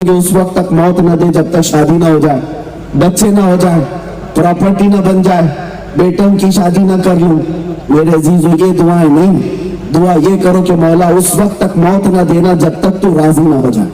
کہ اس وقت تک موت نہ دے جب تک شادی نہ ہو جائے، بچے نہ ہو جائے، پراپرٹی نہ بن جائے، بیٹوں کی شادی نہ کر لوں۔ میرے عزیزو یہ دعائیں نہیں، دعا یہ کرو کہ مولا اس وقت تک موت نہ دینا جب تک تو راضی نہ ہو جائے،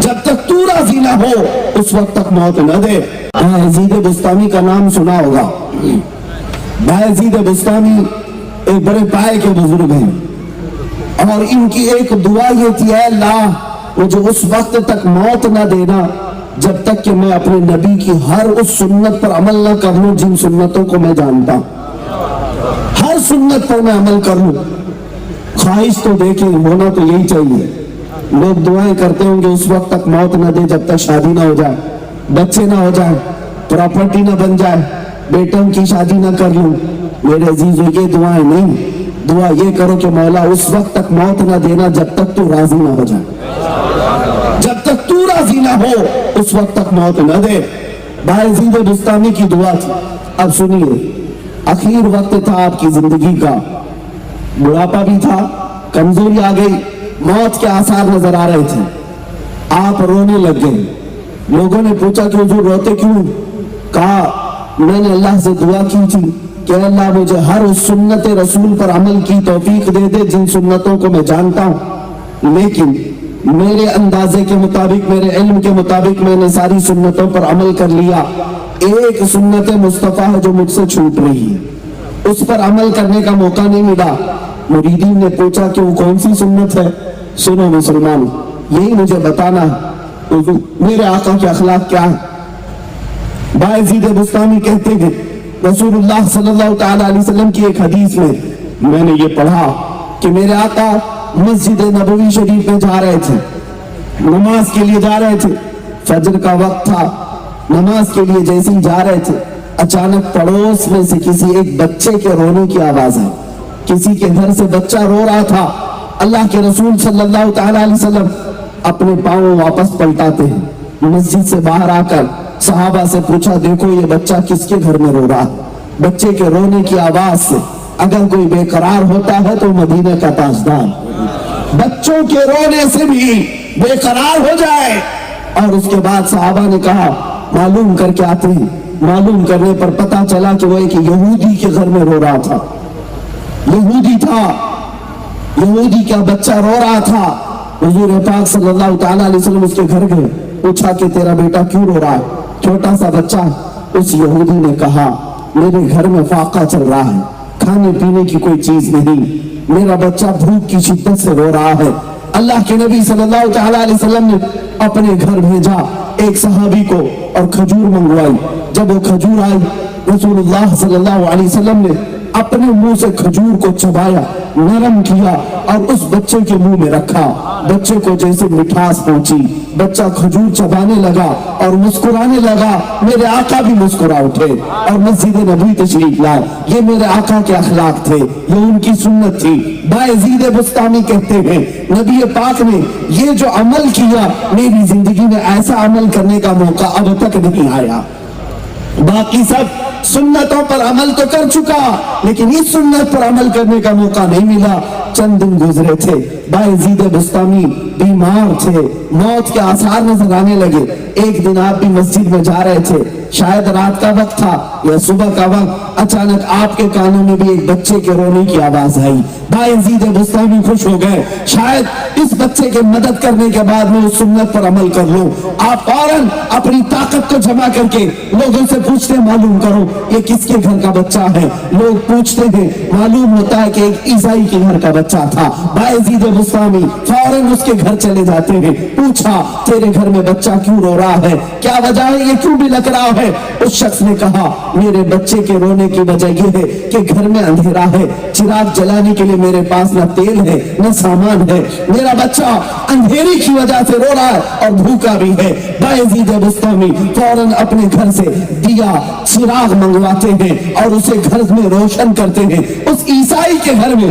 جب تک تو راضی نہ ہو اس وقت تک موت نہ دے۔ بایزید بستامی کا نام سنا ہوگا۔ بایزید بستامی ایک بڑے پائے کے بزرگ ہیں، اور ان کی ایک دعا یہ تھی، اے اللہ مجھے اس وقت تک موت نہ دینا جب تک کہ میں اپنے نبی کی ہر اس سنت پر عمل نہ کر لوں جن سنتوں کو میں جانتا ہوں، ہر سنت پر میں عمل کر لوں۔ خواہش تو دیکھیں، ہونا تو یہی چاہیے۔ لوگ دعائیں کرتے ہوں کہ اس وقت تک موت نہ دے جب تک شادی نہ ہو جائے، بچے نہ ہو جائے، پراپرٹی نہ بن جائے، بیٹوں کی شادی نہ کر لوں۔ میرے عزیزو یہ دعائیں نہیں، دعا یہ کرو کہ مولا اس وقت تک موت نہ دینا جب تک تو راضی نہ ہو جائے، جب تک تو راضی نہ ہو اس وقت تک موت نہ دے۔ بایزید بستامی کی دعا تھی۔ اب سنیے، اخیر وقت تھا آپ کی زندگی کا، بڑھاپا بھی تھا، کمزوری آ گئی، موت کے آثار نظر آ رہے تھے، آپ رونے لگ گئے۔ لوگوں نے پوچھا کہ حضور روتے کیوں؟ کہا میں نے اللہ سے دعا کی تھی کہ اللہ مجھے ہر اس سنت رسول پر عمل کی توفیق دے دے جن سنتوں کو میں جانتا ہوں، لیکن میرے اندازے کے مطابق، میرے علم کے مطابق میں نے ساری سنتوں پر عمل کر لیا، ایک سنت مصطفیٰ ہے جو مجھ سے چھوٹ رہی ہے، اس پر عمل کرنے کا موقع نہیں ملا۔ مریدین نے پوچھا کہ وہ کون سی سنت ہے؟ سنو مسلمان، یہی مجھے بتانا ہے میرے آقا کے اخلاق کیا ہے۔ بایزید بستامی کہتے ہیں رسول اللہ صلی اللہ تعالی علیہ وسلم کی ایک حدیث میں نے یہ پڑھا کہ میرے آقا مسجد نبوی شریف میں جا رہے تھے، نماز کے لیے جا رہے تھے، فجر کا وقت تھا، نماز کے لیے جیسے ہی جا رہے تھے اچانک پڑوس میں سے کسی ایک بچے کے رونے کی آواز ہے، کسی کے گھر سے بچہ رو رہا تھا۔ اللہ کے رسول صلی اللہ تعالی علیہ وسلم اپنے پاؤں واپس پلٹاتے ہیں، مسجد سے باہر آ کر صحابہ سے پوچھا دیکھو یہ بچہ کس کے گھر میں رو رہا ہے؟ بچے کے رونے کی آواز سے اگر کوئی بے قرار ہوتا ہے تو مدینہ کا تاجدار، بچوں کے رونے سے بھی بے قرار ہو جائے۔ اور اس کے بعد صحابہ نے کہا معلوم کر کے آتے ہیں، معلوم کرنے پر پتا چلا کہ وہ ایک یہودی کے گھر میں رو رہا تھا، یہودی تھا، یہودی کا بچہ رو رہا تھا۔ حضور پاک صلی اللہ تعالی علیہ وسلم اس کے گھر گئے، پوچھا کہ تیرا بیٹا کیوں رو رہا ہے؟ چھوٹا سا بچہ۔ اس یہودی نے کہا میرے گھر میں فاقہ چل رہا ہے، کھانے پینے کی کوئی چیز نہیں، میرا بچہ بھوک کی شدت سے رو رہا ہے۔ اللہ کے نبی صلی اللہ تعالی علیہ وسلم نے اپنے گھر بھیجا ایک صحابی کو اور کھجور منگوائی۔ جب وہ کھجور آئی رسول اللہ صلی اللہ علیہ وسلم نے اپنے منہ سے کھجور کو چبایا، نرم کیا اور اس بچے کے منہ میں رکھا۔ بچے کو جیسے مٹھاس پہنچی، بچہ کھجور چبانے لگا اور مسکرانے لگا۔ میرے آقا بھی مسکرا اٹھے اور مسجد نبوی تشریف لائے۔ یہ میرے آقا کے اخلاق تھے، یہ ان کی سنت تھی۔ بایزید بستامی کہتے ہیں نبی پاک نے یہ جو عمل کیا، میری زندگی میں ایسا عمل کرنے کا موقع اب تک نہیں آیا۔ باقی سب سنتوں پر عمل تو کر چکا، لیکن اس سنت پر عمل کرنے کا موقع نہیں ملا۔ چند دن گزرے تھے، بایزید بستامی بیمار تھے، موت کے آثار نظر آنے لگے۔ ایک دن آپ بھی مسجد میں جا رہے تھے، شاید رات کا وقت تھا یا صبح کا وقت، اچانک آپ کے کانوں میں بھی ایک بچے کے رونے کی آواز آئی۔ بایزید بستامی خوش ہو گئے، شاید اس بچے کے مدد کرنے کے بعد میں اس سنت پر عمل کر لوں۔ آپ فوراً اپنی طاقت کو جمع کر کے لوگوں سے پوچھتے معلوم کرو یہ کس کے گھر کا بچہ ہے۔ لوگ پوچھتے ہیں، معلوم ہوتا ہے کہ ایک عیسائی کے گھر کا بچہ تھا۔ بایزید بستامی فوراً اس کے گھر چلے جاتے ہیں، پوچھا تیرے گھر میں بچہ کیوں رو رہا ہے، کیا وجہ ہے، یہ کیوں بھی لگ رہا ہے؟ اس شخص نے کہا میرے بچے کے رونے کی وجہ یہ ہے کہ گھر میں اندھیرا ہے، چراغ جلانے کے لیے میرے پاس نہ تیل ہے نہ سامان ہے، میرا بچہ اندھیری کی وجہ سے رو رہا ہے اور بھوکا بھی ہے۔ بایزید بستامی فوراً اپنے گھر سے دیا چراغ منگواتے ہیں اور اسے گھر میں روشن کرتے ہیں۔ اس عیسائی کے گھر میں